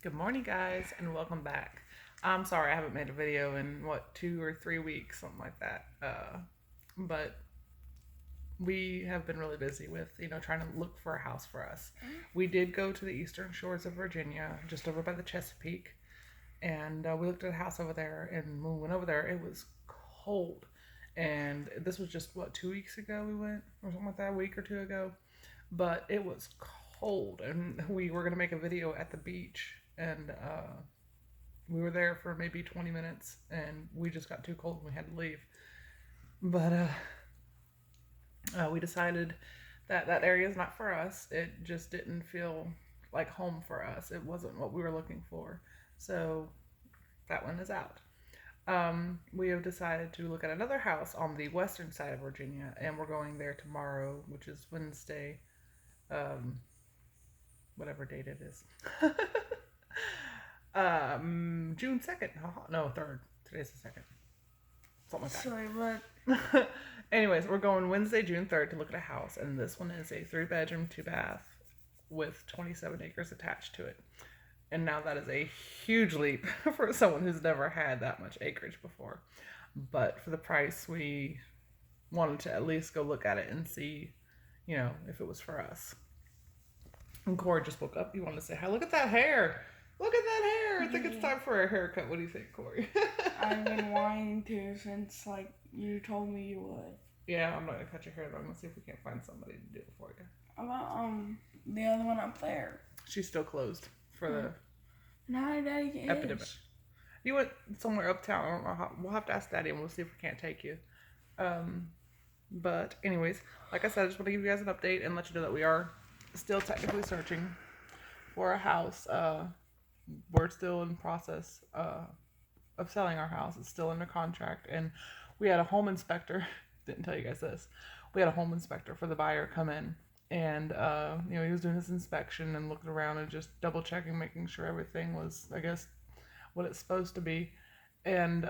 Good morning, guys, and welcome back. I'm sorry I haven't made a video in 2 or 3 weeks, something like that. But we have been really busy with trying to look for a house for us. We did go to the eastern shores of Virginia, just over by the Chesapeake, and we looked at a house over there. And when we went over there, it was cold. And this was just 2 weeks ago we went, or something like that, a week or two ago. But it was cold, and we were gonna make a video at the beach, and we were there for maybe 20 minutes and we just got too cold and we had to leave. But we decided that that area is not for us. It just didn't feel like home for us. It wasn't what we were looking for. So that one is out. We have decided to look at another house on the western side of Virginia, and we're going there tomorrow, which is Wednesday, um, whatever date it is. June 2nd. No, 3rd. Today's the 2nd. Something Sorry, what? like that. Anyways, we're going Wednesday, June 3rd to look at a house, and this one is a 3 bedroom, 2 bath with 27 acres attached to it. And now that is a huge leap for someone who's never had that much acreage before. But for the price, we wanted to at least go look at it and see, if it was for us. And Corey just woke up. He wanted to say hi. Look at that hair. Look at that hair. I think it's time for a haircut. What do you think, Corey? I've been wanting to since you told me you would. Yeah, I'm not gonna cut your hair though. I'm gonna see if we can't find somebody to do it for you. About the other one up there. She's still closed for the Now Daddy is. epidemic. You went somewhere uptown. I don't know how. We'll have to ask Daddy and we'll see if we can't take you. Um, but anyways, like I said, I just want to give you guys an update and let you know that we are still technically searching for a house. We're still in process of selling our house. It's still under contract, and we had a home inspector. Didn't tell you guys this. We had a home inspector for the buyer come in, and he was doing his inspection and looking around and just double checking, making sure everything was, I guess, what it's supposed to be. And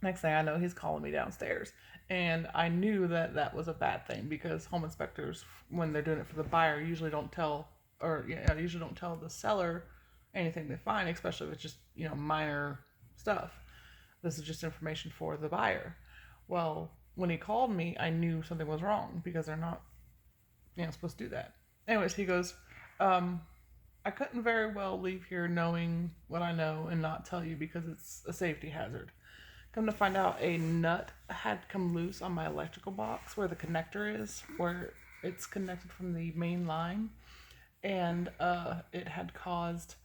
next thing I know, he's calling me downstairs, and I knew that that was a bad thing because home inspectors, when they're doing it for the buyer, usually don't tell, or usually don't tell the seller anything they find, especially if it's just minor stuff. This is just information for the buyer. Well, when he called me, I knew something was wrong because they're not, supposed to do that. Anyways, he goes, I couldn't very well leave here knowing what I know and not tell you because it's a safety hazard. Come to find out, a nut had come loose on my electrical box where the connector is, where it's connected from the main line, and it had caused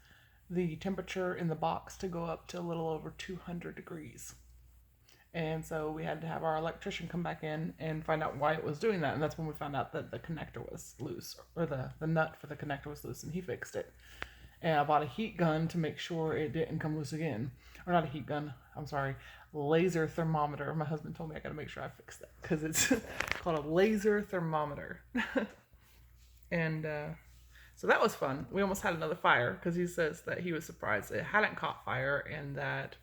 the temperature in the box to go up to a little over 200 degrees. And so we had to have our electrician come back in and find out why it was doing that. And that's when we found out that the connector was loose, or the nut for the connector was loose, and he fixed it. And I bought a heat gun to make sure it didn't come loose again. Or not a heat gun, I'm sorry, laser thermometer. My husband told me I gotta make sure I fix that because it's called a laser thermometer. And so that was fun. We almost had another fire because he says that he was surprised it hadn't caught fire and that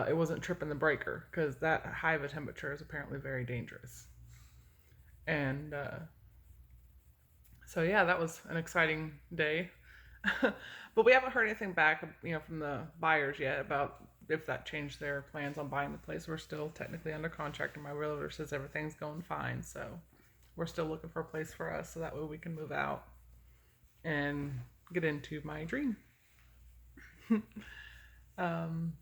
it wasn't tripping the breaker because that high of a temperature is apparently very dangerous. And so yeah, that was an exciting day. But we haven't heard anything back, from the buyers yet about if that changed their plans on buying the place. We're still technically under contract, and my realtor says everything's going fine. So we're still looking for a place for us, so that way we can move out and get into my dream. I'm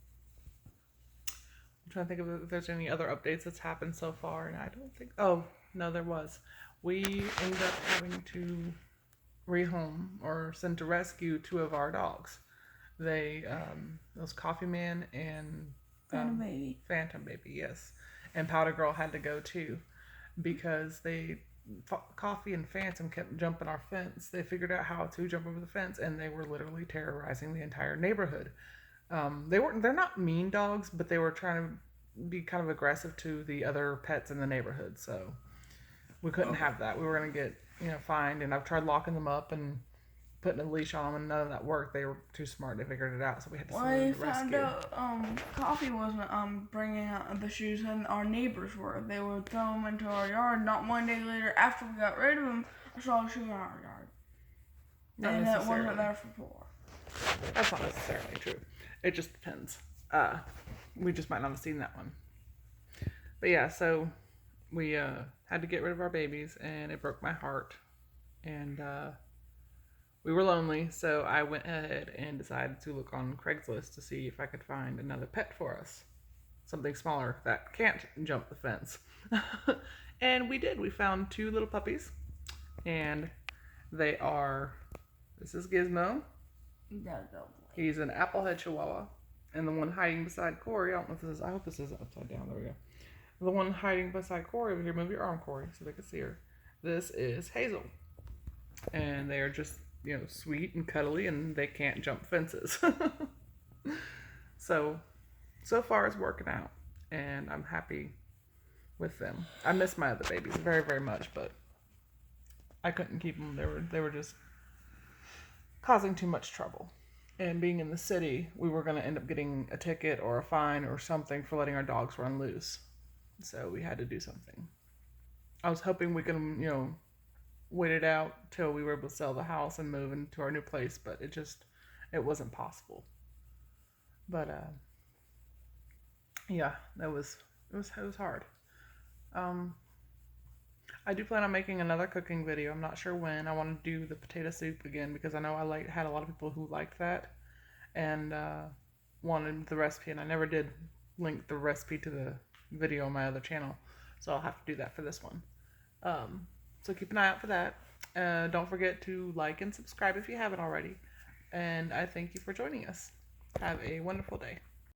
trying to think of if there's any other updates that's happened so far, and I don't think. Oh no, there was. We ended up having to rehome or send to rescue two of our dogs. They, it was Coffee Man and Phantom Baby. Phantom Baby, yes, and Powder Girl had to go too because Coffee and Phantom kept jumping our fence. They figured out how to jump over the fence, and they were literally terrorizing the entire neighborhood. They're not mean dogs, but they were trying to be kind of aggressive to the other pets in the neighborhood. So we couldn't have that. We were gonna get fined, and I've tried locking them up and putting a leash on them, and none of that worked. They were too smart. They figured it out, so we had to send them to found rescue. out Coffee wasn't bringing out the shoes, and our neighbors were. They would throw them into our yard. Not one day later, after we got rid of them, I saw a shoe in our yard. Not and it necessarily. wasn't there before. That's not necessarily true. It just depends. We just might not have seen that one. But yeah, so we had to get rid of our babies, and it broke my heart. And we were lonely, so I went ahead and decided to look on Craigslist to see if I could find another pet for us. Something smaller that can't jump the fence. And we did. We found 2 little puppies, and they are. This is Gizmo. He's an applehead chihuahua. And the one hiding beside Corey, I don't know if this is, I hope this is upside down. There we go. The one hiding beside Corey over here, move your arm, Corey, so they can see her. This is Hazel. And they are just, sweet and cuddly, and they can't jump fences. So far it's working out, and I'm happy with them. I miss my other babies very, very much, but I couldn't keep them. They were just causing too much trouble. And being in the city, we were going to end up getting a ticket or a fine or something for letting our dogs run loose. So we had to do something. I was hoping we could, wait it out till we were able to sell the house and move into our new place, but it wasn't possible. But yeah, it was hard. I do plan on making another cooking video. I'm not sure when. I want to do the potato soup again because I know I had a lot of people who liked that and wanted the recipe, and I never did link the recipe to the video on my other channel, so I'll have to do that for this one. So keep an eye out for that. Don't forget to like and subscribe if you haven't already, and I thank you for joining us. Have a wonderful day.